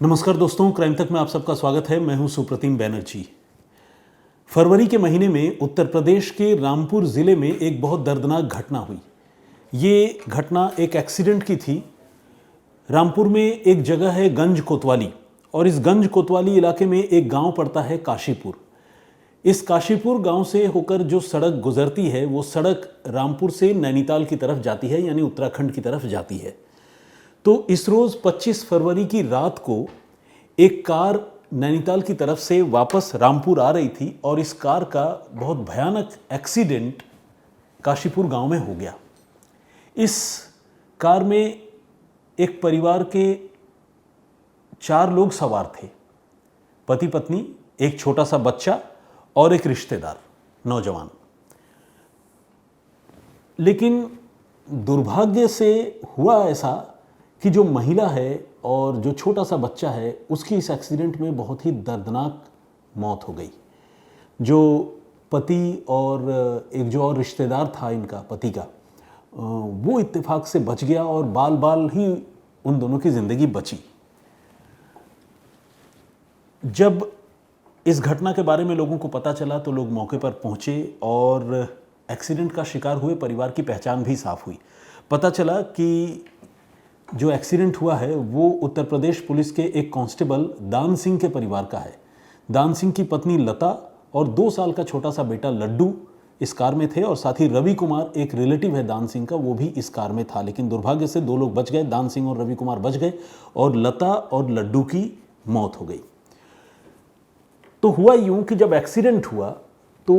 नमस्कार दोस्तों, क्राइम तक में आप सबका स्वागत है। मैं हूं सुप्रतिम बैनर्जी। फरवरी के महीने में उत्तर प्रदेश के रामपुर ज़िले में एक बहुत दर्दनाक घटना हुई। ये घटना एक एक्सीडेंट की थी। रामपुर में एक जगह है गंज कोतवाली, और इस गंज कोतवाली इलाके में एक गांव पड़ता है काशीपुर। इस काशीपुर गांव से होकर जो सड़क गुजरती है वो सड़क रामपुर से नैनीताल की तरफ जाती है, यानी उत्तराखंड की तरफ जाती है। तो इस रोज़ 25 फरवरी की रात को एक कार नैनीताल की तरफ से वापस रामपुर आ रही थी और इस कार का बहुत भयानक एक्सीडेंट काशीपुर गांव में हो गया। इस कार में एक परिवार के 4 लोग सवार थे, पति पत्नी, एक छोटा सा बच्चा और एक रिश्तेदार नौजवान। लेकिन दुर्भाग्य से हुआ ऐसा कि जो महिला है और जो छोटा सा बच्चा है उसकी इस एक्सीडेंट में बहुत ही दर्दनाक मौत हो गई। जो पति और एक जो और रिश्तेदार था इनका पति का, वो इत्तेफाक से बच गया और बाल बाल ही उन दोनों की ज़िंदगी बची। जब इस घटना के बारे में लोगों को पता चला तो लोग मौके पर पहुंचे और एक्सीडेंट का शिकार हुए परिवार की पहचान भी साफ हुई। पता चला कि जो एक्सीडेंट हुआ है वो उत्तर प्रदेश पुलिस के एक कांस्टेबल दान सिंह के परिवार का है। दान सिंह की पत्नी लता और 2 साल का छोटा सा बेटा लड्डू इस कार में थे, और साथ ही रवि कुमार, एक रिलेटिव है दान सिंह का, वो भी इस कार में था। लेकिन दुर्भाग्य से 2 लोग बच गए, दान सिंह और रवि कुमार बच गए और लता और लड्डू की मौत हो गई। तो हुआ यूं कि जब एक्सीडेंट हुआ तो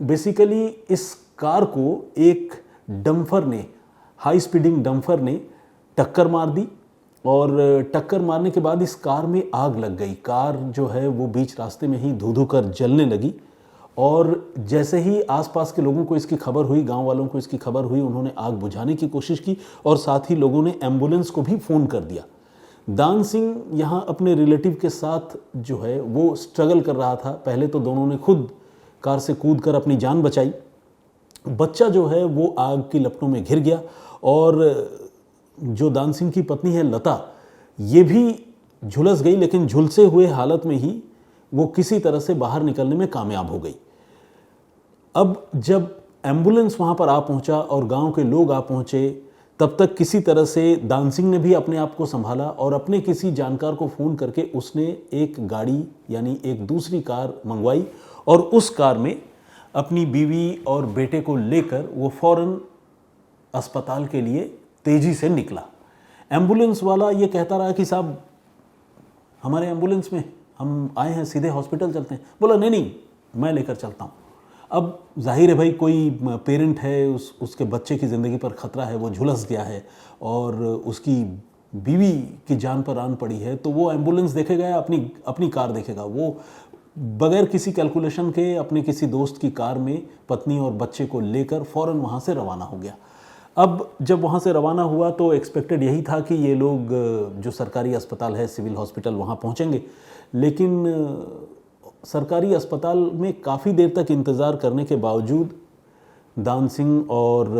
बेसिकली इस कार को एक डंपर ने, हाई स्पीडिंग डंपर ने टक्कर मार दी, और टक्कर मारने के बाद इस कार में आग लग गई। कार जो है वो बीच रास्ते में ही धू धू कर जलने लगी, और जैसे ही आसपास के लोगों को इसकी खबर हुई, गांव वालों को इसकी खबर हुई, उन्होंने आग बुझाने की कोशिश की और साथ ही लोगों ने एम्बुलेंस को भी फ़ोन कर दिया। दान सिंह यहाँ अपने रिलेटिव के साथ जो है वो स्ट्रगल कर रहा था। पहले तो दोनों ने खुद कार से कूद कर अपनी जान बचाई। बच्चा जो है वो आग की लपटों में घिर गया, और जो दान सिंह की पत्नी है लता, ये भी झुलस गई, लेकिन झुलसे हुए हालत में ही वो किसी तरह से बाहर निकलने में कामयाब हो गई। अब जब एम्बुलेंस वहाँ पर आ पहुँचा और गांव के लोग आ पहुँचे, तब तक किसी तरह से दान सिंह ने भी अपने आप को संभाला और अपने किसी जानकार को फ़ोन करके उसने एक गाड़ी, यानी एक दूसरी कार मंगवाई, और उस कार में अपनी बीवी और बेटे को लेकर वो फ़ौरन अस्पताल के लिए तेजी से निकला। एम्बुलेंस वाला ये कहता रहा कि साहब हमारे एम्बुलेंस में हम आए हैं, सीधे हॉस्पिटल चलते हैं। बोला नहीं नहीं, मैं लेकर चलता हूँ। अब जाहिर है भाई, कोई पेरेंट है, उसके बच्चे की ज़िंदगी पर ख़तरा है, वो झुलस गया है और उसकी बीवी की जान पर आन पड़ी है, तो वो एम्बुलेंस देखेगा या अपनी कार देखेगा? वो बगैर किसी कैलकुलेशन के अपने किसी दोस्त की कार में पत्नी और बच्चे को लेकर फ़ौरन वहाँ से रवाना हो गया। अब जब वहाँ से रवाना हुआ तो एक्सपेक्टेड यही था कि ये लोग जो सरकारी अस्पताल है, सिविल हॉस्पिटल, वहाँ पहुँचेंगे। लेकिन सरकारी अस्पताल में काफ़ी देर तक इंतज़ार करने के बावजूद दान सिंह और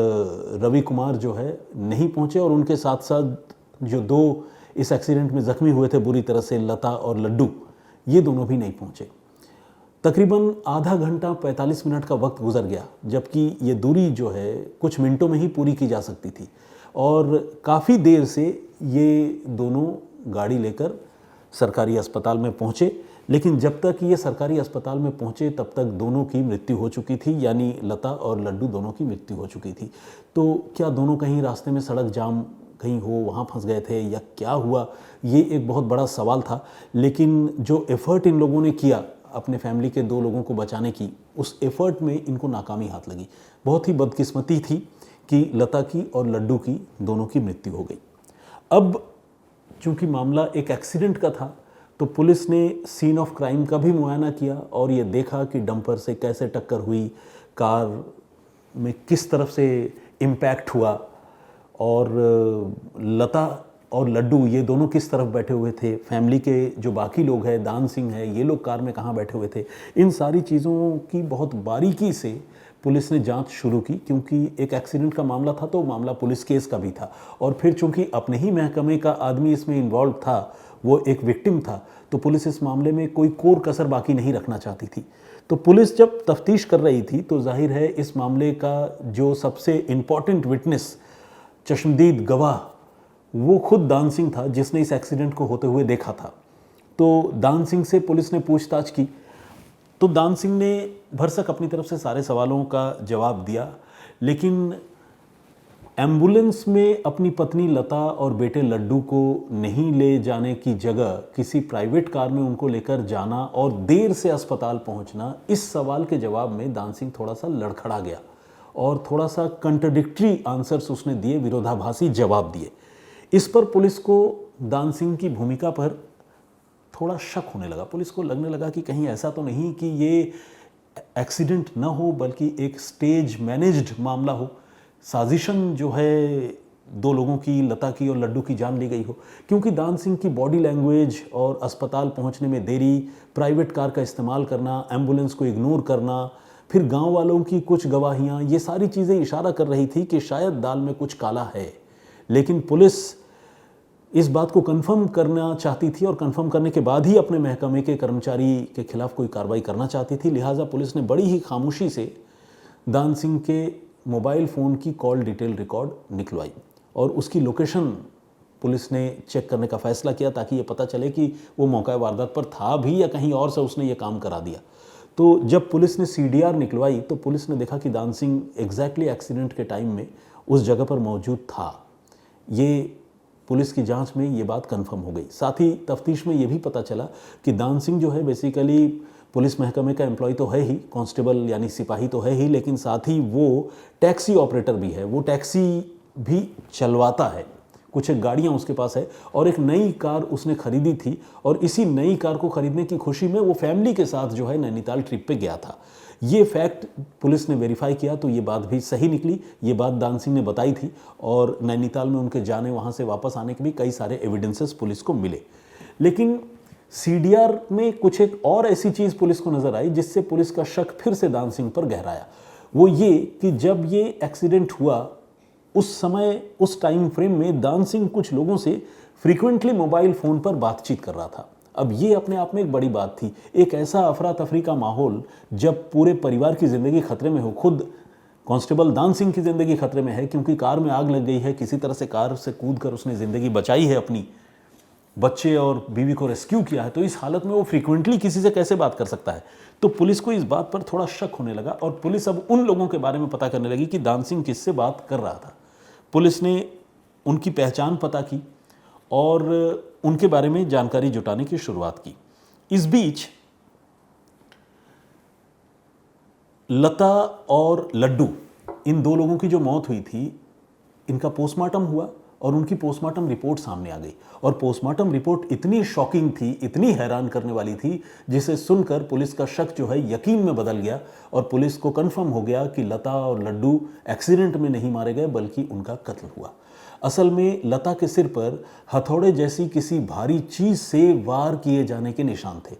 रवि कुमार जो है नहीं पहुँचे, और उनके साथ साथ जो 2 इस एक्सीडेंट में ज़ख्मी हुए थे बुरी तरह से, लता और लड्डू, ये दोनों भी नहीं पहुँचे। तकरीबन आधा घंटा 45 मिनट का वक्त गुजर गया, जबकि ये दूरी जो है कुछ मिनटों में ही पूरी की जा सकती थी, और काफ़ी देर से ये दोनों गाड़ी लेकर सरकारी अस्पताल में पहुँचे। लेकिन जब तक ये सरकारी अस्पताल में पहुँचे तब तक दोनों की मृत्यु हो चुकी थी, यानी लता और लड्डू दोनों की मृत्यु हो चुकी थी। तो क्या दोनों कहीं रास्ते में सड़क जाम कहीं हो, वहाँ फंस गए थे, या क्या हुआ, ये एक बहुत बड़ा सवाल था। लेकिन जो एफ़र्ट इन लोगों ने किया अपने फैमिली के 2 लोगों को बचाने की, उस एफ़र्ट में इनको नाकामी हाथ लगी। बहुत ही बदकिस्मती थी कि लता की और लड्डू की दोनों की मृत्यु हो गई। अब चूँकि मामला एक एक्सीडेंट का था तो पुलिस ने सीन ऑफ क्राइम का भी मुआयना किया और ये देखा कि डंपर से कैसे टक्कर हुई, कार में किस तरफ से इम्पैक्ट हुआ, और लता और लड्डू ये दोनों किस तरफ बैठे हुए थे, फैमिली के जो बाकी लोग हैं, दान सिंह है, ये लोग कार में कहाँ बैठे हुए थे। इन सारी चीज़ों की बहुत बारीकी से पुलिस ने जांच शुरू की, क्योंकि एक एक्सीडेंट का मामला था तो मामला पुलिस केस का भी था, और फिर चूंकि अपने ही महकमे का आदमी इसमें इन्वॉल्व था, वो एक विक्टिम था, तो पुलिस इस मामले में कोई कोर कसर बाकी नहीं रखना चाहती थी। तो पुलिस जब तफ्तीश कर रही थी तो जाहिर है इस मामले का जो सबसे इम्पॉर्टेंट विटनेस, चश्मदीद गवाह, वो खुद दान सिंह था जिसने इस एक्सीडेंट को होते हुए देखा था। तो दान सिंह से पुलिस ने पूछताछ की तो दान सिंह ने भरसक अपनी तरफ से सारे सवालों का जवाब दिया, लेकिन एम्बुलेंस में अपनी पत्नी लता और बेटे लड्डू को नहीं ले जाने की जगह किसी प्राइवेट कार में उनको लेकर जाना और देर से अस्पताल पहुंचना, इस सवाल के जवाब में दान सिंह थोड़ा सा लड़खड़ा गया और थोड़ा सा कंट्राडिक्टरी आंसर्स उसने दिए, विरोधाभासी जवाब दिए। इस पर पुलिस को दान सिंह की भूमिका पर थोड़ा शक होने लगा। पुलिस को लगने लगा कि कहीं ऐसा तो नहीं कि ये एक्सीडेंट ना हो बल्कि एक स्टेज मैनेज्ड मामला हो, साजिशन जो है दो लोगों की, लता की और लड्डू की जान ली गई हो। क्योंकि दान सिंह की बॉडी लैंग्वेज और अस्पताल पहुंचने में देरी, प्राइवेट कार का इस्तेमाल करना, एम्बुलेंस को इग्नोर करना, फिर गांव वालों की कुछ गवाहियां, ये सारी चीज़ें इशारा कर रही थी कि शायद दाल में कुछ काला है। लेकिन पुलिस इस बात को कंफर्म करना चाहती थी और कंफर्म करने के बाद ही अपने महकमे के कर्मचारी के खिलाफ कोई कार्रवाई करना चाहती थी। लिहाजा पुलिस ने बड़ी ही खामोशी से दान सिंह के मोबाइल फ़ोन की कॉल डिटेल रिकॉर्ड निकलवाई और उसकी लोकेशन पुलिस ने चेक करने का फैसला किया ताकि ये पता चले कि वो मौका वारदात पर था भी या कहीं और से उसने ये काम करा दिया। तो जब पुलिस ने CDR निकलवाई तो पुलिस ने देखा कि दान सिंह एग्जैक्टली एक्सीडेंट के टाइम में उस जगह पर मौजूद था। ये पुलिस की जांच में ये बात कंफर्म हो गई। साथ ही तफ्तीश में ये भी पता चला कि दान सिंह जो है बेसिकली पुलिस महकमे का एम्प्लॉय तो है ही, कांस्टेबल यानी सिपाही तो है ही, लेकिन साथ ही वो टैक्सी ऑपरेटर भी है। वो टैक्सी भी चलवाता है, कुछ एक गाड़ियाँ उसके पास है और एक नई कार उसने खरीदी थी और इसी नई कार को खरीदने की खुशी में वो फैमिली के साथ जो है नैनीताल ट्रिप पे गया था। ये फैक्ट पुलिस ने वेरीफाई किया तो ये बात भी सही निकली। ये बात दान सिंह ने बताई थी और नैनीताल में उनके जाने, वहाँ से वापस आने के भी कई सारे एविडेंसेस पुलिस को मिले। लेकिन CDR में कुछ एक और ऐसी चीज़ पुलिस को नज़र आई जिससे पुलिस का शक फिर से दान सिंह पर गहराया। वो ये कि जब ये एक्सीडेंट हुआ उस समय, उस टाइम फ्रेम में दान सिंह कुछ लोगों से फ्रीक्वेंटली मोबाइल फ़ोन पर बातचीत कर रहा था। अब ये अपने आप में एक बड़ी बात थी। एक ऐसा अफरा तफरी का माहौल जब पूरे परिवार की ज़िंदगी खतरे में हो, खुद कांस्टेबल दान सिंह की ज़िंदगी खतरे में है क्योंकि कार में आग लग गई है, किसी तरह से कार से कूद कर उसने ज़िंदगी बचाई है, अपनी बच्चे और बीवी को रेस्क्यू किया है, तो इस हालत में वो फ्रीक्वेंटली किसी से कैसे बात कर सकता है। तो पुलिस को इस बात पर थोड़ा शक होने लगा और पुलिस अब उन लोगों के बारे में पता करने लगी कि दान सिंह किससे बात कर रहा था। पुलिस ने उनकी पहचान पता की और उनके बारे में जानकारी जुटाने की शुरुआत की। इस बीच लता और लड्डू, इन दो लोगों की जो मौत हुई थी, इनका पोस्टमार्टम हुआ और उनकी पोस्टमार्टम रिपोर्ट सामने आ गई और पोस्टमार्टम रिपोर्ट इतनी शॉकिंग थी, इतनी हैरान करने वाली थी, जिसे सुनकर पुलिस का शक जो है यकीन में बदल गया और पुलिस को कंफर्म हो गया कि लता और लड्डू एक्सीडेंट में नहीं मारे गए बल्कि उनका कत्ल हुआ। असल में लता के सिर पर हथौड़े जैसी किसी भारी चीज से वार किए जाने के निशान थे।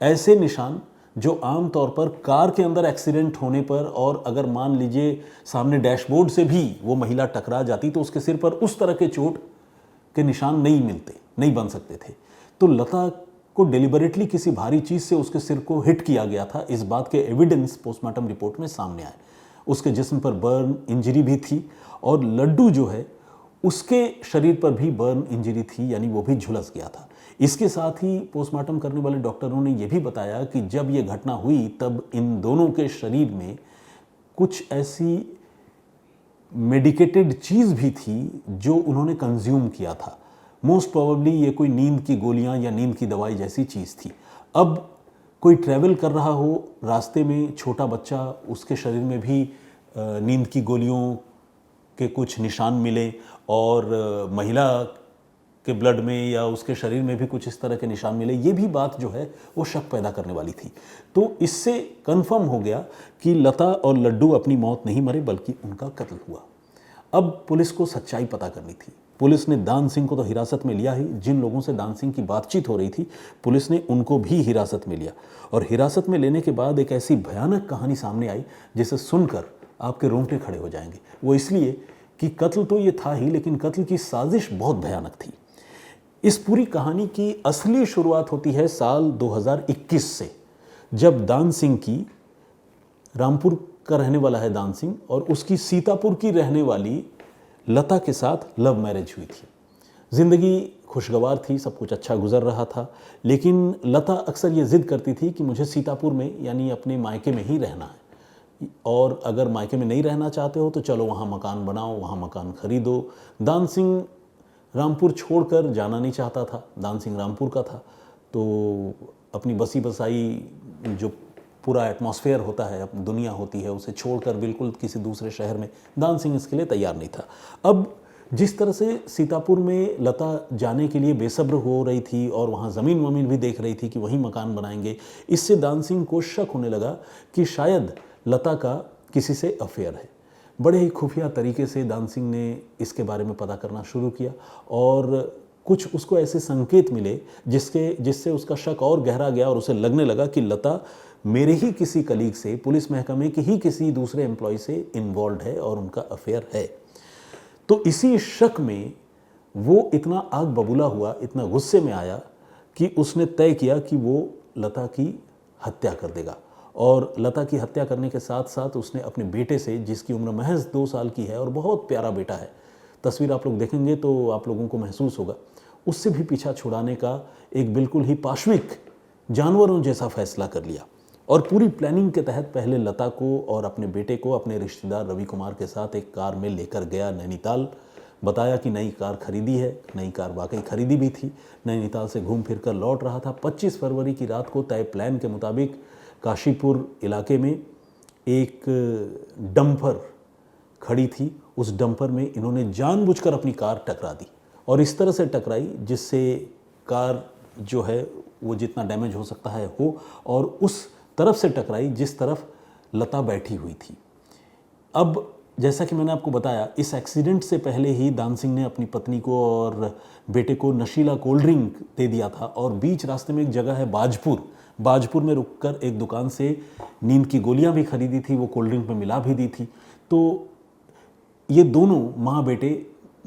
ऐसे निशान जो आमतौर पर कार के अंदर एक्सीडेंट होने पर, और अगर मान लीजिए सामने डैशबोर्ड से भी वो महिला टकरा जाती तो उसके सिर पर उस तरह के चोट के निशान नहीं बन सकते थे। तो लता को डेलिबरेटली किसी भारी चीज से उसके सिर को हिट किया गया था, इस बात के एविडेंस पोस्टमार्टम रिपोर्ट में सामने आए। उसके जिस्म पर बर्न इंजरी भी थी और लड्डू जो है उसके शरीर पर भी बर्न इंजरी थी, यानी वो भी झुलस गया था। इसके साथ ही पोस्टमार्टम करने वाले डॉक्टरों ने यह भी बताया कि जब ये घटना हुई तब इन दोनों के शरीर में कुछ ऐसी मेडिकेटेड चीज़ भी थी जो उन्होंने कंज्यूम किया था। मोस्ट प्रोबेबली ये कोई नींद की गोलियां या नींद की दवाई जैसी चीज़ थी। अब कोई ट्रैवल कर रहा हो, रास्ते में छोटा बच्चा, उसके शरीर में भी नींद की गोलियों के कुछ निशान मिले और महिला के ब्लड में या उसके शरीर में भी कुछ इस तरह के निशान मिले, ये भी बात जो है वो शक पैदा करने वाली थी। तो इससे कंफर्म हो गया कि लता और लड्डू अपनी मौत नहीं मरे बल्कि उनका कत्ल हुआ। अब पुलिस को सच्चाई पता करनी थी। पुलिस ने दान सिंह को तो हिरासत में लिया ही, जिन लोगों से दान सिंह की बातचीत हो रही थी पुलिस ने उनको भी हिरासत में लिया। और हिरासत में लेने के बाद एक ऐसी भयानक कहानी सामने आई जिसे सुनकर आपके रोंगटे खड़े हो जाएंगे। वो इसलिए कि कत्ल तो ये था ही, लेकिन कत्ल की साजिश बहुत भयानक थी। इस पूरी कहानी की असली शुरुआत होती है साल 2021 से, जब दान सिंह की, रामपुर का रहने वाला है दान सिंह, और उसकी सीतापुर की रहने वाली लता के साथ लव मैरिज हुई थी। ज़िंदगी खुशगवार थी, सब कुछ अच्छा गुजर रहा था, लेकिन लता अक्सर ये ज़िद करती थी कि मुझे सीतापुर में यानी अपने मायके में ही रहना है, और अगर मायके में नहीं रहना चाहते हो तो चलो वहाँ मकान बनाओ, वहाँ मकान खरीदो। दान सिंह रामपुर छोड़कर जाना नहीं चाहता था। दान सिंह रामपुर का था, तो अपनी बसी बसाई जो पूरा एटमॉस्फेयर होता है, अपनी दुनिया होती है, उसे छोड़कर बिल्कुल किसी दूसरे शहर में दान सिंह इसके लिए तैयार नहीं था। अब जिस तरह से सीतापुर में लता जाने के लिए बेसब्र हो रही थी और वहाँ ज़मीन वमीन भी देख रही थी कि वहीं मकान बनाएंगे, इससे दान सिंह को शक होने लगा कि शायद लता का किसी से अफेयर है। बड़े ही खुफिया तरीके से दान सिंह ने इसके बारे में पता करना शुरू किया, और कुछ उसको ऐसे संकेत मिले जिससे उसका शक और गहरा गया, और उसे लगने लगा कि लता मेरे ही किसी कलीग से, पुलिस महकमे के ही किसी दूसरे एम्प्लॉय से इन्वॉल्व है और उनका अफेयर है। तो इसी शक में वो इतना आग बबूला हुआ, इतना गुस्से में आया कि उसने तय किया कि वो लता की हत्या कर देगा। और लता की हत्या करने के साथ साथ उसने अपने बेटे से, जिसकी उम्र महज 2 साल की है और बहुत प्यारा बेटा है, तस्वीर आप लोग देखेंगे तो आप लोगों को महसूस होगा, उससे भी पीछा छुड़ाने का एक बिल्कुल ही पाशविक जानवरों जैसा फैसला कर लिया। और पूरी प्लानिंग के तहत पहले लता को और अपने बेटे को अपने रिश्तेदार रवि कुमार के साथ एक कार में लेकर गया नैनीताल। बताया कि नई कार खरीदी है, नई कार वाकई खरीदी भी थी, नैनीताल से घूम फिर कर लौट रहा था। 25 फरवरी की रात को तय प्लान के मुताबिक काशीपुर इलाके में एक डंपर खड़ी थी, उस डंपर में इन्होंने जानबूझकर अपनी कार टकरा दी, और इस तरह से टकराई जिससे कार जो है वो जितना डैमेज हो सकता है हो, और उस तरफ से टकराई जिस तरफ लता बैठी हुई थी। अब जैसा कि मैंने आपको बताया, इस एक्सीडेंट से पहले ही दान सिंह ने अपनी पत्नी को और बेटे को नशीला कोल्ड ड्रिंक दे दिया था, और बीच रास्ते में एक जगह है बाजपुर में रुककर एक दुकान से नींद की गोलियां भी खरीदी थी, वो कोल्ड ड्रिंक में मिला भी दी थी। तो ये दोनों माँ बेटे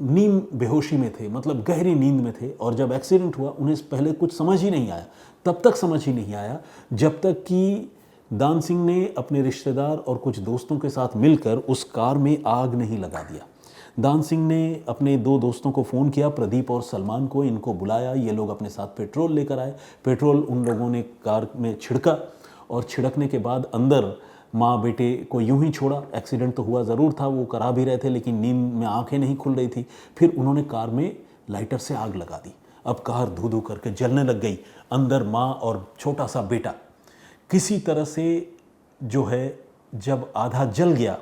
नींद बेहोशी में थे, मतलब गहरी नींद में थे, और जब एक्सीडेंट हुआ उन्हें पहले कुछ समझ ही नहीं आया, तब तक समझ ही नहीं आया जब तक कि दान सिंह ने अपने रिश्तेदार और कुछ दोस्तों के साथ मिलकर उस कार में आग नहीं लगा दिया। दान सिंह ने अपने 2 दोस्तों को फ़ोन किया, प्रदीप और सलमान को, इनको बुलाया, ये लोग अपने साथ पेट्रोल लेकर आए। पेट्रोल उन लोगों ने कार में छिड़का, और छिड़कने के बाद अंदर माँ बेटे को यूं ही छोड़ा। एक्सीडेंट तो हुआ ज़रूर था, वो करा भी रहे थे, लेकिन नींद में आंखें नहीं खुल रही थी। फिर उन्होंने कार में लाइटर से आग लगा दी। अब कार धू धू करके जलने लग गई। अंदर माँ और छोटा सा बेटा किसी तरह से जो है, जब आधा जल गया,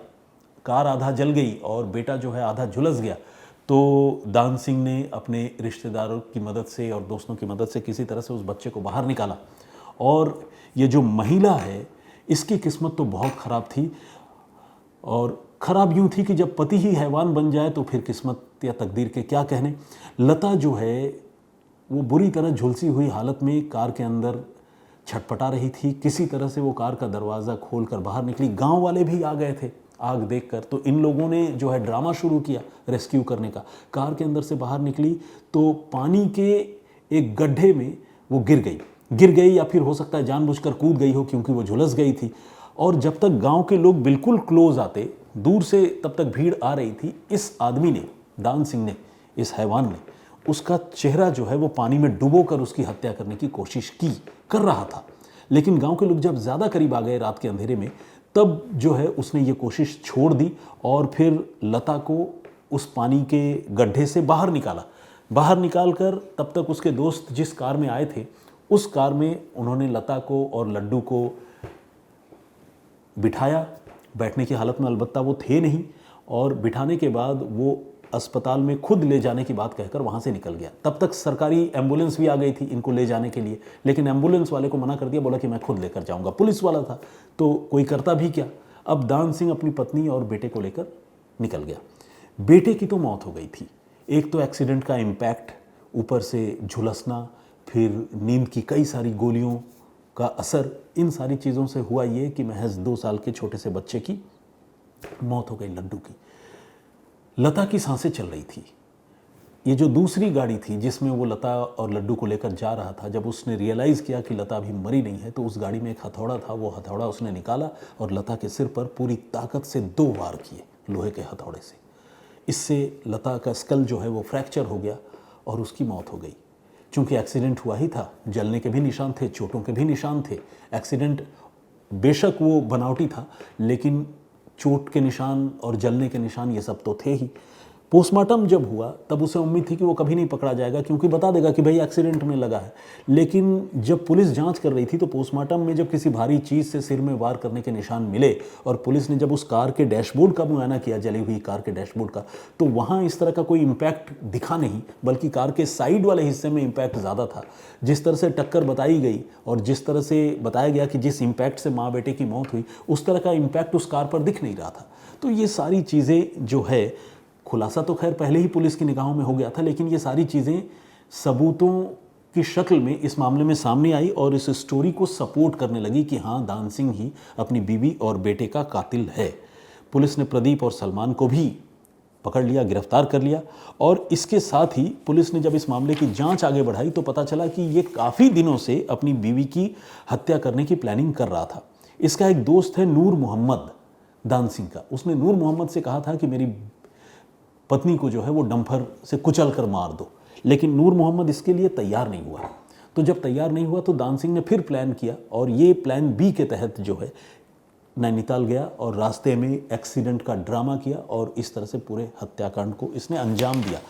कार आधा जल गई और बेटा जो है आधा झुलस गया, तो दान सिंह ने अपने रिश्तेदारों की मदद से और दोस्तों की मदद से किसी तरह से उस बच्चे को बाहर निकाला। और ये जो महिला है, इसकी किस्मत तो बहुत ख़राब थी, और ख़राब यूँ थी कि जब पति ही हैवान बन जाए तो फिर किस्मत या तकदीर के क्या कहने। लता जो है वो बुरी तरह झुलसी हुई हालत में कार के अंदर छटपटा रही थी। किसी तरह से वो कार का दरवाज़ा खोलकर बाहर निकली। गांव वाले भी आ गए थे आग देखकर, तो इन लोगों ने जो है ड्रामा शुरू किया रेस्क्यू करने का। कार के अंदर से बाहर निकली तो पानी के एक गड्ढे में वो गिर गई, या फिर हो सकता है जानबूझकर कूद गई हो, क्योंकि वो झुलस गई थी। और जब तक गांव के लोग बिल्कुल क्लोज आते, दूर से तब तक भीड़ आ रही थी, इस आदमी ने, दान सिंह ने, इस हैवान ने, उसका चेहरा जो है वो पानी में डुबोकर उसकी हत्या करने की कोशिश कर रहा था। लेकिन गांव के लोग जब ज़्यादा करीब आ गए रात के अंधेरे में, तब जो है उसने ये कोशिश छोड़ दी और फिर लता को उस पानी के गड्ढे से बाहर निकालकर तब तक उसके दोस्त जिस कार में आए थे, उस कार में उन्होंने लता को और लड्डू को बिठाया। बैठने की हालत में अलबत्ता वो थे नहीं, और बिठाने के बाद वो अस्पताल में खुद ले जाने की बात कहकर वहाँ से निकल गया। तब तक सरकारी एम्बुलेंस भी आ गई थी इनको ले जाने के लिए, लेकिन एम्बुलेंस वाले को मना कर दिया, बोला कि मैं खुद लेकर जाऊँगा। पुलिस वाला था तो कोई करता भी क्या। अब दान सिंह अपनी पत्नी और बेटे को लेकर निकल गया। बेटे की तो मौत हो गई थी। एक तो एक्सीडेंट का इम्पैक्ट, ऊपर से झुलसना, फिर नींद की कई सारी गोलियों का असर, इन सारी चीज़ों से हुआ ये कि महज 2 साल के छोटे से बच्चे की मौत हो गई, लड्डू की। लता की सांसें चल रही थी। ये जो दूसरी गाड़ी थी जिसमें वो लता और लड्डू को लेकर जा रहा था, जब उसने रियलाइज़ किया कि लता अभी मरी नहीं है तो उस गाड़ी में एक हथौड़ा था, वो हथौड़ा उसने निकाला और लता के सिर पर पूरी ताकत से 2 वार किए लोहे के हथौड़े से। इससे लता का स्कल जो है वो फ्रैक्चर हो गया और उसकी मौत हो गई। चूँकि एक्सीडेंट हुआ ही था, जलने के भी निशान थे, चोटों के भी निशान थे। एक्सीडेंट बेशक वो बनावटी था, लेकिन चोट के निशान और जलने के निशान ये सब तो थे ही। पोस्टमार्टम जब हुआ तब उसे उम्मीद थी कि वो कभी नहीं पकड़ा जाएगा, क्योंकि बता देगा कि भाई एक्सीडेंट में लगा है। लेकिन जब पुलिस जांच कर रही थी तो पोस्टमार्टम में जब किसी भारी चीज़ से सिर में वार करने के निशान मिले और पुलिस ने जब उस कार के डैशबोर्ड का मुआयना किया, जली हुई कार के डैशबोर्ड का, तो वहाँ इस तरह का कोई इम्पैक्ट दिखा नहीं, बल्कि कार के साइड वाले हिस्से में इम्पैक्ट ज़्यादा था। जिस तरह से टक्कर बताई गई और जिस तरह से बताया गया कि जिस इम्पैक्ट से माँ बेटे की मौत हुई, उस तरह का इम्पैक्ट उस कार पर दिख नहीं रहा था। तो ये सारी चीज़ें जो है, खुलासा तो खैर पहले ही पुलिस की निगाहों में हो गया था, लेकिन ये सारी चीज़ें सबूतों की शक्ल में इस मामले में सामने आई और इस स्टोरी को सपोर्ट करने लगी कि हाँ, दान सिंह ही अपनी बीवी और बेटे का कातिल है। पुलिस ने प्रदीप और सलमान को भी पकड़ लिया, गिरफ्तार कर लिया। और इसके साथ ही पुलिस ने जब इस मामले की जांच आगे बढ़ाई तो पता चला कि ये काफ़ी दिनों से अपनी बीवी की हत्या करने की प्लानिंग कर रहा था। इसका एक दोस्त है नूर मोहम्मद, दान सिंह का। उसने नूर मोहम्मद से कहा था कि मेरी पत्नी को जो है वो डंपर से कुचल कर मार दो, लेकिन नूर मोहम्मद इसके लिए तैयार नहीं हुआ। तो जब तैयार नहीं हुआ तो दान सिंह ने फिर प्लान किया और ये प्लान बी के तहत जो है नैनीताल गया और रास्ते में एक्सीडेंट का ड्रामा किया और इस तरह से पूरे हत्याकांड को इसने अंजाम दिया।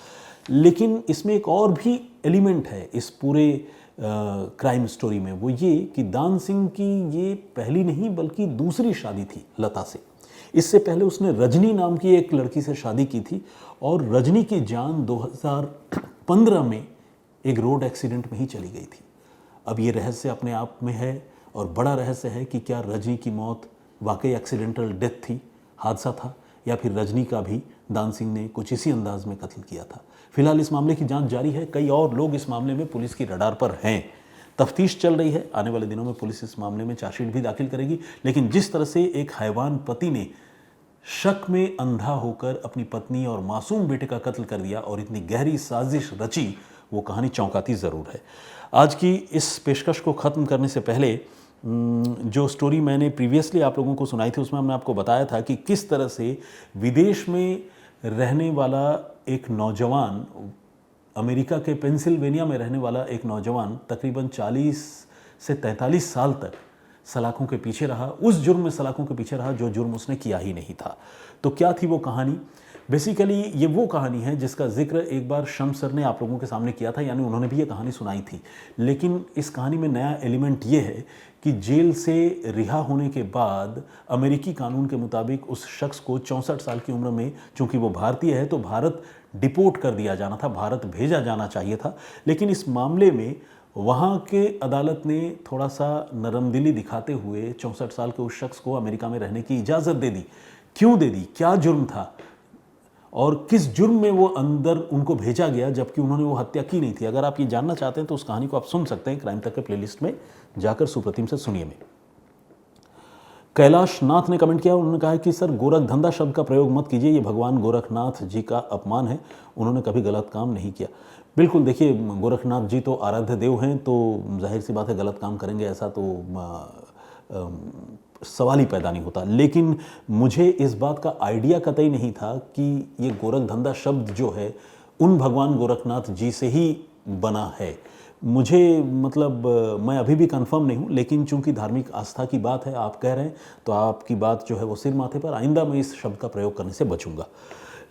लेकिन इसमें एक और भी एलिमेंट है इस पूरे क्राइम स्टोरी में, वो ये कि दान सिंह की ये पहली नहीं बल्कि दूसरी शादी थी लता से। इससे पहले उसने रजनी नाम की एक लड़की से शादी की थी और रजनी की जान 2015 में एक रोड एक्सीडेंट में ही चली गई थी। अब ये रहस्य अपने आप में है और बड़ा रहस्य है कि क्या रजनी की मौत वाकई एक्सीडेंटल डेथ थी, हादसा था, या फिर रजनी का भी दान सिंह ने कुछ इसी अंदाज में कत्ल किया था। फिलहाल इस मामले की जांच जारी है। कई और लोग इस मामले में पुलिस की रडार पर हैं। तफ्तीश चल रही है। आने वाले दिनों में पुलिस इस मामले में चार्जशीट भी दाखिल करेगी। लेकिन जिस तरह से एक हैवान पति ने शक में अंधा होकर अपनी पत्नी और मासूम बेटे का कत्ल कर दिया और इतनी गहरी साजिश रची, वो कहानी चौंकाती ज़रूर है। आज की इस पेशकश को ख़त्म करने से पहले जो स्टोरी मैंने प्रीवियसली आप लोगों को सुनाई थी उसमें हमने आपको बताया था कि किस तरह से विदेश में रहने वाला एक नौजवान, अमेरिका के पेंसिल्वेनिया में रहने वाला एक नौजवान तकरीबन 40 से 43 साल तक सलाखों के पीछे रहा, उस जुर्म में सलाखों के पीछे रहा जो जुर्म उसने किया ही नहीं था। तो क्या थी वो कहानी? बेसिकली ये वो कहानी है जिसका जिक्र एक बार शम्स सर ने आप लोगों के सामने किया था, यानी उन्होंने भी ये कहानी सुनाई थी। लेकिन इस कहानी में नया एलिमेंट ये है कि जेल से रिहा होने के बाद अमेरिकी कानून के मुताबिक उस शख्स को 64 साल की उम्र में, चूंकि वो भारतीय है, तो भारत डिपोर्ट कर दिया जाना था, भारत भेजा जाना चाहिए था। लेकिन इस मामले में वहाँ के अदालत ने थोड़ा सा नरमदिली दिखाते हुए 64 साल के उस शख्स को अमेरिका में रहने की इजाज़त दे दी। क्यों दे दी? क्या जुर्म था और किस जुर्म में वो अंदर उनको भेजा गया जबकि उन्होंने वो हत्या की नहीं थी? अगर आप ये जानना चाहते हैं तो उस कहानी को आप सुन सकते हैं क्राइम तक के प्लेलिस्ट में जाकर। सुप्रतिम से सुनिए में कैलाश नाथ ने कमेंट किया। उन्होंने कहा कि सर, गोरख धंधा शब्द का प्रयोग मत कीजिए, ये भगवान गोरखनाथ जी का अपमान है, उन्होंने कभी गलत काम नहीं किया। बिल्कुल, देखिए, गोरखनाथ जी तो आराध्य देव हैं, तो जाहिर सी बात है गलत काम करेंगे ऐसा तो सवाल ही पैदा नहीं होता। लेकिन मुझे इस बात का आइडिया कतई नहीं था कि ये गोरख धंधा शब्द जो है उन भगवान गोरखनाथ जी से ही बना है। मुझे मतलब मैं अभी भी कंफर्म नहीं हूँ, लेकिन चूंकि धार्मिक आस्था की बात है, आप कह रहे हैं, तो आपकी बात जो है वो सिर माथे पर। आइंदा मैं इस शब्द का प्रयोग करने से बचूंगा।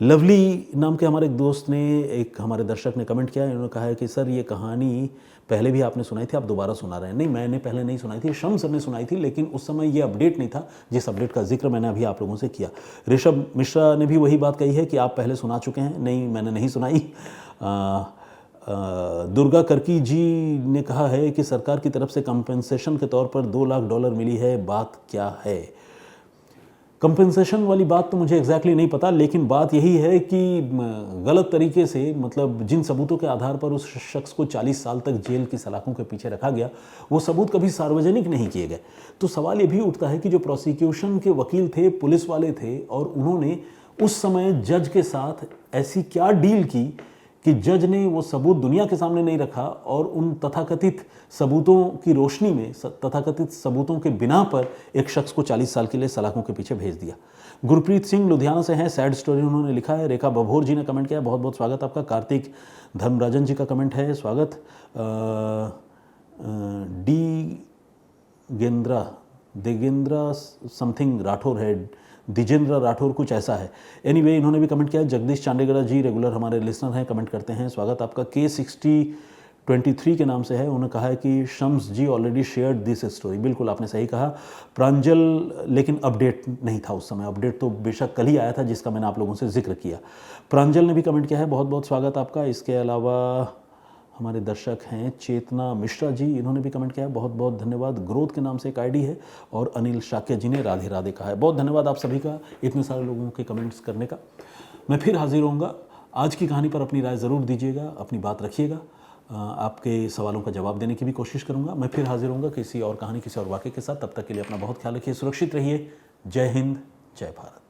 लवली नाम के हमारे एक दोस्त ने, एक हमारे दर्शक ने कमेंट किया। इन्होंने कहा है कि सर, ये कहानी पहले भी आपने सुनाई थी, आप दोबारा सुना रहे हैं। नहीं, मैंने पहले नहीं सुनाई थी, शम्स सर ने सुनाई थी, लेकिन उस समय ये अपडेट नहीं था जिस अपडेट का जिक्र मैंने अभी आप लोगों से किया। ऋषभ मिश्रा ने भी वही बात कही है कि आप पहले सुना चुके हैं। नहीं, मैंने नहीं सुनाई। दुर्गा करकी जी ने कहा है कि सरकार की तरफ से कंपेंसेशन के तौर पर $2 लाख मिली है, बात क्या है? कंपेंसेशन वाली बात तो मुझे एग्जैक्टली नहीं पता, लेकिन बात यही है कि गलत तरीके से, मतलब जिन सबूतों के आधार पर उस शख्स को 40 साल तक जेल की सलाखों के पीछे रखा गया, वो सबूत कभी सार्वजनिक नहीं किए गए। तो सवाल ये भी उठता है कि जो प्रोसिक्यूशन के वकील थे, पुलिस वाले थे, और उन्होंने उस समय जज के साथ ऐसी क्या डील की कि जज ने वो सबूत दुनिया के सामने नहीं रखा और उन तथाकथित सबूतों की रोशनी में, तथाकथित सबूतों के बिना पर एक शख्स को 40 साल के लिए सलाखों के पीछे भेज दिया। गुरप्रीत सिंह लुधियाना से हैं, सैड स्टोरी उन्होंने लिखा है। रेखा बभोर जी ने कमेंट किया, बहुत बहुत स्वागत आपका। कार्तिक धर्मराजन जी का कमेंट है, स्वागत। देगेंद्रा समथिंग राठौर है, दिजेंद्र राठौर कुछ ऐसा है। एनीवे इन्होंने भी कमेंट किया। जगदीश चांडेगड़ा जी रेगुलर हमारे लिसनर हैं, कमेंट करते हैं, स्वागत आपका। K6023 के नाम से है, उन्होंने कहा है कि शम्स जी ऑलरेडी शेयर्ड दिस स्टोरी। बिल्कुल आपने सही कहा प्रांजल, लेकिन अपडेट नहीं था उस समय। अपडेट तो बेशक कल ही आया था जिसका मैंने आप लोगों से जिक्र किया। प्रांजल ने भी कमेंट किया है, बहुत बहुत स्वागत आपका। इसके अलावा हमारे दर्शक हैं चेतना मिश्रा जी, इन्होंने भी कमेंट किया है, बहुत बहुत धन्यवाद। ग्रोथ के नाम से एक आईडी है। और अनिल शाक्य जी ने राधे राधे कहा है। बहुत धन्यवाद आप सभी का इतने सारे लोगों के कमेंट्स करने का। मैं फिर हाजिर होऊंगा। आज की कहानी पर अपनी राय ज़रूर दीजिएगा, अपनी बात रखिएगा। आपके सवालों का जवाब देने की भी कोशिश करूँगा। मैं फिर हाजिर होऊंगा किसी और कहानी, किसी और वाक़े के साथ। तब तक के लिए अपना बहुत ख्याल रखिए, सुरक्षित रहिए। जय हिंद, जय भारत।